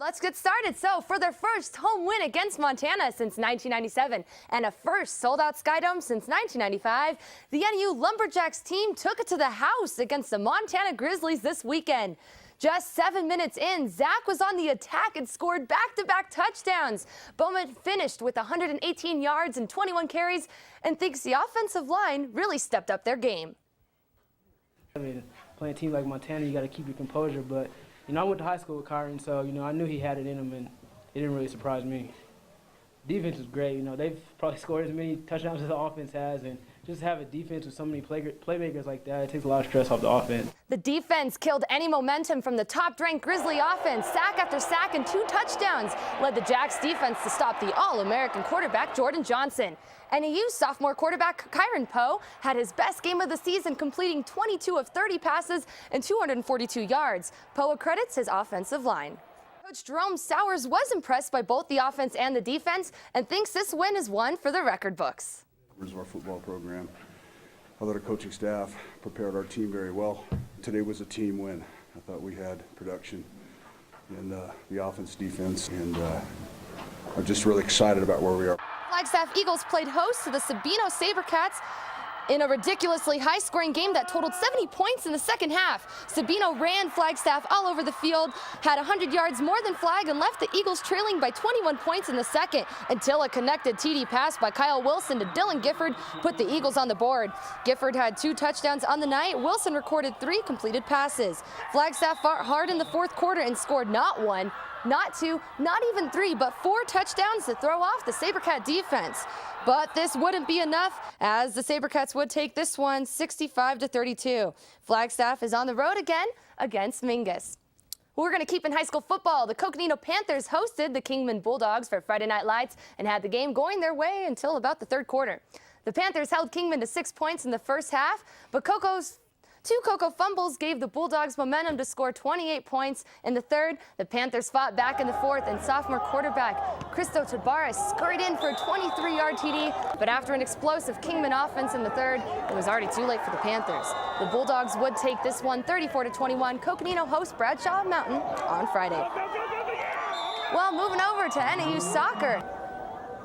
Let's get started. So for their first home win against Montana since 1997 and a first sold-out Skydome since 1995, the NAU Lumberjacks team took it to the house against the Montana Grizzlies this weekend. Just 7 minutes in, Zach was on the attack and scored back-to-back touchdowns. Bowman finished with 118 yards and 21 carries and thinks the offensive line really stepped up their game. I mean, playing a team like Montana, you got to keep your composure, but I went to high school with Kyron, so, I knew he had it in him, and it didn't really surprise me. Defense was great. They've probably scored as many touchdowns as the offense has, and just have a defense with so many playmakers like that, it takes a lot of stress off the offense. The defense killed any momentum from the top-ranked Grizzly offense. Sack after sack and 2 touchdowns led the Jacks defense to stop the All-American quarterback Jordan Johnson. NAU sophomore quarterback Kyron Poe had his best game of the season, completing 22 of 30 passes and 242 yards. Poe credits his offensive line. Coach Jerome Sowers was impressed by both the offense and the defense and thinks this win is one for the record books. Our football program, I thought our coaching staff prepared our team very well. Today was a team win. I thought we had production in the offense, defense, and I'm just really excited about where we are. Flagstaff Eagles played host to the Sabino Sabercats in a ridiculously high-scoring game that totaled 70 points in the second half. Sabino ran Flagstaff all over the field, had 100 yards more than Flag, and left the Eagles trailing by 21 points in the second until a connected TD pass by Kyle Wilson to Dylan Gifford put the Eagles on the board. Gifford had 2 touchdowns on the night. Wilson recorded 3 completed passes. Flagstaff fought hard in the fourth quarter and scored not 1, not 2, not even 3, but 4 touchdowns to throw off the Sabercat defense. But this wouldn't be enough, as the Sabercats would take this one 65-32. Flagstaff is on the road again against Mingus. We're going to keep in high school football. The Coconino Panthers hosted the Kingman Bulldogs for Friday Night Lights and had the game going their way until about the third quarter. The Panthers held Kingman to 6 points in the first half, but 2 Coco fumbles gave the Bulldogs momentum to score 28 points in the third. The Panthers fought back in the fourth, and sophomore quarterback Cristo Tabares scurried in for a 23-yard TD, but after an explosive Kingman offense in the third, it was already too late for the Panthers. The Bulldogs would take this one 34-21. Coconino hosts Bradshaw Mountain on Friday. Well, moving over to NAU soccer.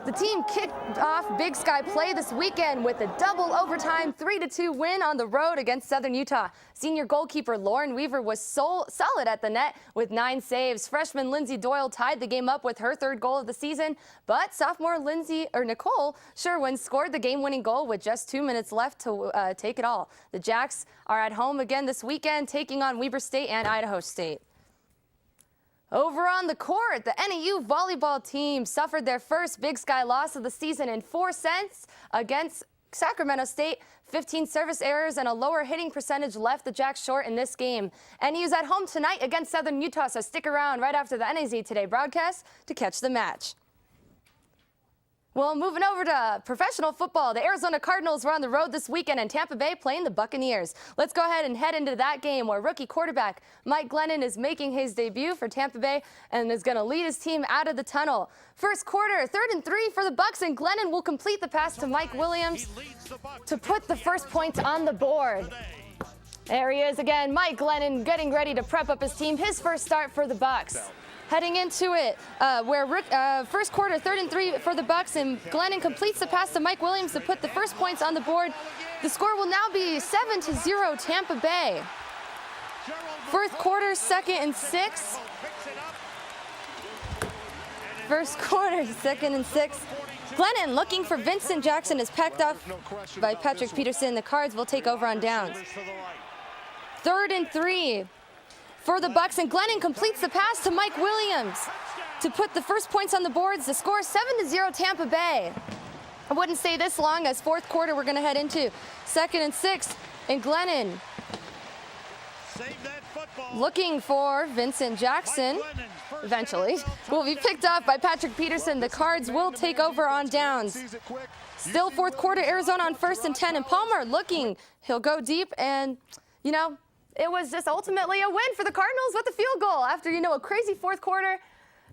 The team kicked off Big Sky play this weekend with a double overtime 3-2 win on the road against Southern Utah. Senior goalkeeper Lauren Weaver was solid at the net with 9 saves. Freshman Lindsay Doyle tied the game up with her 3rd goal of the season, but sophomore Nicole Sherwin scored the game-winning goal with just 2 minutes left to take it all. The Jacks are at home again this weekend, taking on Weber State and Idaho State. Over on the court, the NAU volleyball team suffered their first Big Sky loss of the season in 4 sets against Sacramento State. 15 service errors and a lower hitting percentage left the Jacks short in this game. NAU's at home tonight against Southern Utah, so stick around right after the NAZ Today broadcast to catch the match. Well, moving over to professional football, the Arizona Cardinals were on the road this weekend in Tampa Bay playing the Buccaneers. Let's go ahead and head into that game where rookie quarterback Mike Glennon is making his debut for Tampa Bay and is going to lead his team out of the tunnel. First quarter, 3rd and 3 for the Bucs, and Glennon will complete the pass to Mike Williams to put the first points on the board. There he is again, Mike Glennon getting ready to prep up his team, his first start for the Bucs. Heading into it, first quarter, 3rd and 3 for the Bucs, and Glennon completes the pass to Mike Williams to put the first points on the board. The score will now be 7-0 Tampa Bay. First quarter, 2nd and 6. First quarter, 2nd and 6. Glennon looking for Vincent Jackson is packed off by Patrick Peterson. The Cards will take over on downs. 3rd and 3. For the Bucs, and Glennon completes the pass to Mike Williams to put the first points on the boards. The score 7-0 Tampa Bay. I wouldn't stay this long, as 4th quarter we're going to head into 2nd and 6, and Glennon looking for Vincent Jackson. Eventually will be picked off by Patrick Peterson. The Cards will take over on downs. Still 4th quarter, Arizona on 1st and 10, and Palmer looking. He'll go deep, and it was just ultimately a win for the Cardinals with a field goal after, a crazy 4th quarter.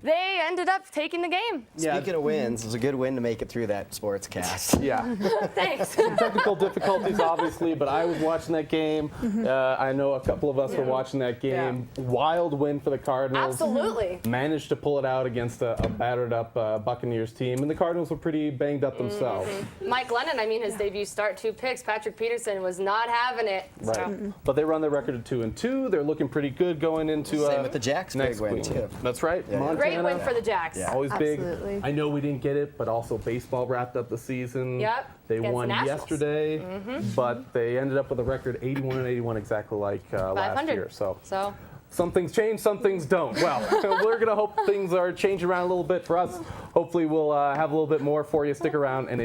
they ended up taking the game. Speaking of wins, it was a good win to make it through that sports cast. Yeah. Thanks. Technical difficulties, obviously, but I was watching that game. I know a couple of us were watching that game. Wild win for the Cardinals. Absolutely. Managed to pull it out against a battered up Buccaneers team, and the Cardinals were pretty banged up themselves. Mike Lennon, I mean, his debut start, 2 picks. Patrick Peterson was not having it. Right. So. But they run their record to 2-2. They're looking pretty good going into Same with the Jacks' next big win, week. too. That's right. Yeah. Montana, Great win for the Jacks. Yeah. always big. Absolutely. I know we didn't get it, but also baseball wrapped up the season. Yep. They Against won the Nationals. yesterday, but they ended up with a record 81-81, exactly like last 500. year. So So. some things change, some things don't. Well, we're going to hope things are changing around a little bit for us. Hopefully we'll have a little bit more for you. Stick around and